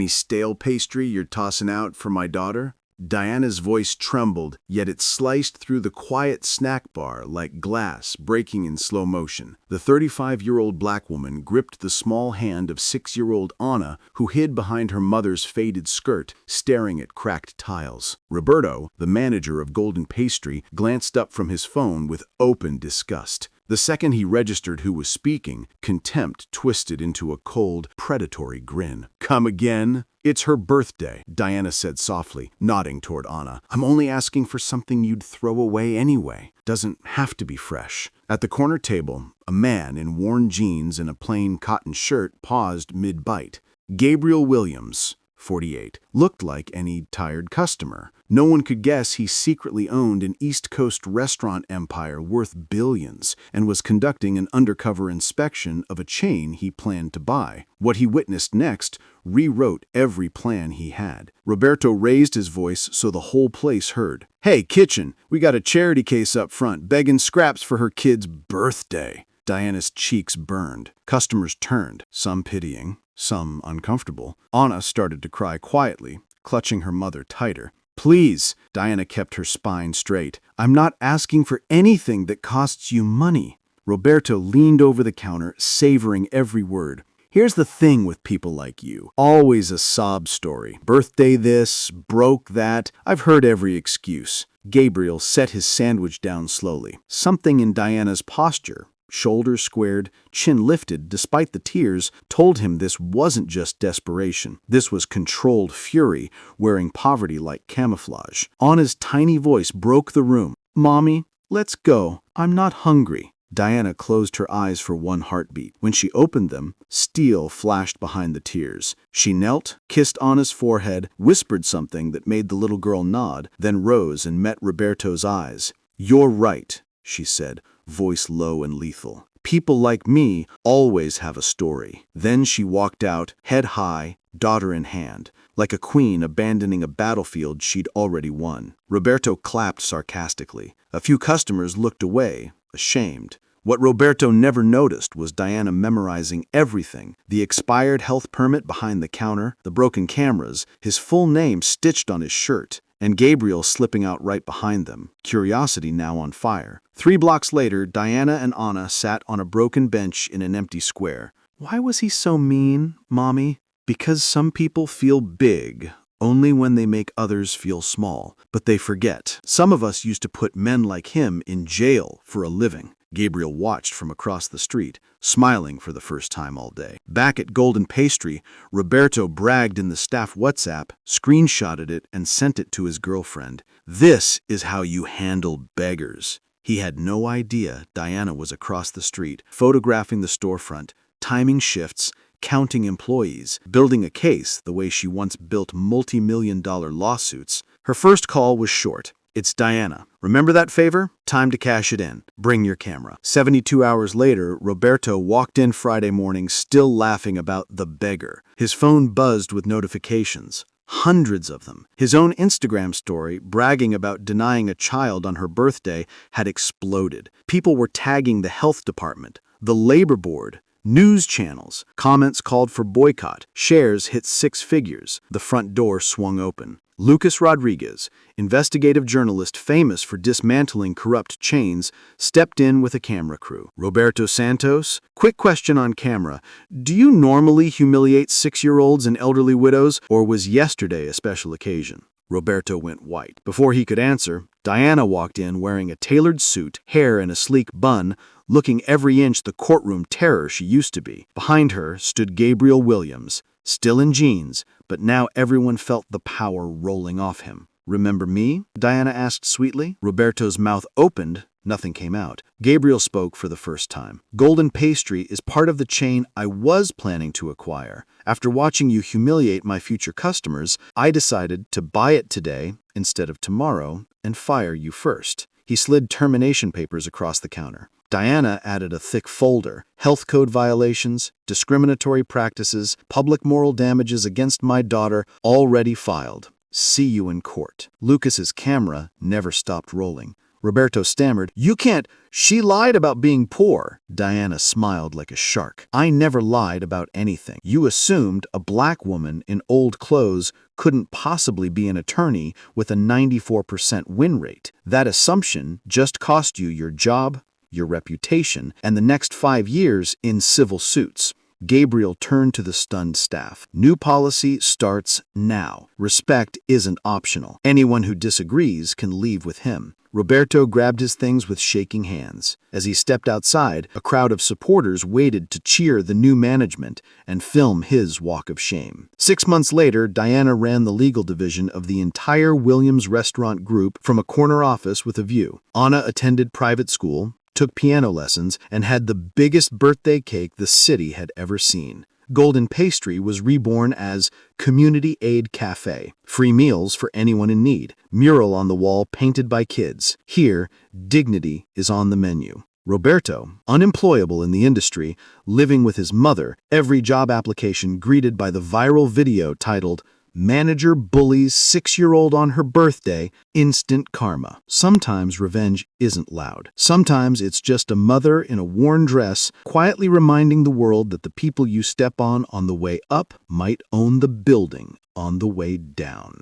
Any stale pastry you're tossing out for my daughter? Diana's voice trembled, yet it sliced through the quiet snack bar like glass breaking in slow motion. The 35-year-old black woman gripped the small hand of 6-year-old Anna, who hid behind her mother's faded skirt, staring at cracked tiles. Roberto, the manager of Golden Pastry, glanced up from his phone with open disgust. The second he registered who was speaking, contempt twisted into a cold, predatory grin. "Come again?" "It's her birthday," Diana said softly, nodding toward Anna. "I'm only asking for something you'd throw away anyway. Doesn't have to be fresh." At the corner table, a man in worn jeans and a plain cotton shirt paused mid-bite. Gabriel Williams, 48, looked like any tired customer. No one could guess he secretly owned an East Coast restaurant empire worth billions and was conducting an undercover inspection of a chain he planned to buy. What he witnessed next rewrote every plan he had. Roberto raised his voice so the whole place heard. "Hey, kitchen, we got a charity case up front, begging scraps for her kid's birthday." Diana's cheeks burned. Customers turned, some pitying, some uncomfortable. Anna started to cry quietly, clutching her mother tighter. "Please," Diana kept her spine straight. "I'm not asking for anything that costs you money." Roberto leaned over the counter, savoring every word. "Here's the thing with people like you. Always a sob story. Birthday this, broke that. I've heard every excuse." Gabriel set his sandwich down slowly. Something in Diana's posture, shoulders squared, chin lifted despite the tears, told him this wasn't just desperation. This was controlled fury, wearing poverty like camouflage. Anna's tiny voice broke the room. "Mommy, let's go. I'm not hungry." Diana closed her eyes for one heartbeat. When she opened them, steel flashed behind the tears. She knelt, kissed Anna's forehead, whispered something that made the little girl nod, then rose and met Roberto's eyes. "You're right," she said, voice low and lethal. "People like me always have a story." Then she walked out, head high, daughter in hand, like a queen abandoning a battlefield she'd already won. Roberto clapped sarcastically. A few customers looked away, ashamed. What Roberto never noticed was Diana memorizing everything: the expired health permit behind the counter, the broken cameras, his full name stitched on his shirt, and Gabriel slipping out right behind them, curiosity now on fire. 3 blocks later, Diana and Anna sat on a broken bench in an empty square. "Why was he so mean, Mommy?" "Because some people feel big only when they make others feel small, but they forget. Some of us used to put men like him in jail for a living." Gabriel watched from across the street, smiling for the first time all day. Back at Golden Pastry, Roberto bragged in the staff WhatsApp, screenshotted it, and sent it to his girlfriend. "This is how you handle beggars." He had no idea Diana was across the street, photographing the storefront, timing shifts, counting employees, building a case the way she once built multi-million-dollar lawsuits. Her first call was short. "It's Diana. Remember that favor? Time to cash it in. Bring your camera." 72 hours later, Roberto walked in Friday morning still laughing about the beggar. His phone buzzed with notifications. Hundreds of them. His own Instagram story, bragging about denying a child on her birthday, had exploded. People were tagging the health department, the labor board, news channels. Comments called for boycott. Shares hit 6 figures. The front door swung open. Lucas Rodriguez, investigative journalist famous for dismantling corrupt chains, stepped in with a camera crew. Roberto Santos, quick question on camera. Do you normally humiliate 6-year-olds and elderly widows, or was yesterday a special occasion? Roberto went white. Before he could answer, Diana walked in wearing a tailored suit, hair in a sleek bun, looking every inch the courtroom terror she used to be. Behind her stood Gabriel Williams, still in jeans, but now everyone felt the power rolling off him. "Remember me?" Diana asked sweetly. Roberto's mouth opened, nothing came out. Gabriel spoke for the first time. "Golden Pastry is part of the chain I was planning to acquire. After watching you humiliate my future customers, I decided to buy it today instead of tomorrow and fire you first." He slid termination papers across the counter. Diana added a thick folder. "Health code violations, discriminatory practices, public moral damages against my daughter, already filed. See you in court." Lucas's camera never stopped rolling. Roberto stammered. You can't. She lied about being poor. Diana smiled like a shark. I never lied about anything. You assumed a black woman in old clothes couldn't possibly be an attorney with a 94% win rate. That assumption just cost you your job, your reputation, and the next 5 years in civil suits. Gabriel turned to the stunned staff. New policy starts now. Respect isn't optional. Anyone who disagrees can leave with him. Roberto grabbed his things with shaking hands. As he stepped outside, a crowd of supporters waited to cheer the new management and film his walk of shame. 6 months later, Diana ran the legal division of the entire Williams Restaurant Group from a corner office with a view. Anna attended private school, took piano lessons, and had the biggest birthday cake the city had ever seen. Golden Pastry was reborn as Community Aid Café. Free meals for anyone in need. Mural on the wall painted by kids. Here, dignity is on the menu. Roberto, unemployable in the industry, living with his mother, every job application greeted by the viral video titled Manager Bullies 6-year-old on her birthday, instant karma. Sometimes revenge isn't loud. Sometimes it's just a mother in a worn dress quietly reminding the world that the people you step on the way up might own the building on the way down.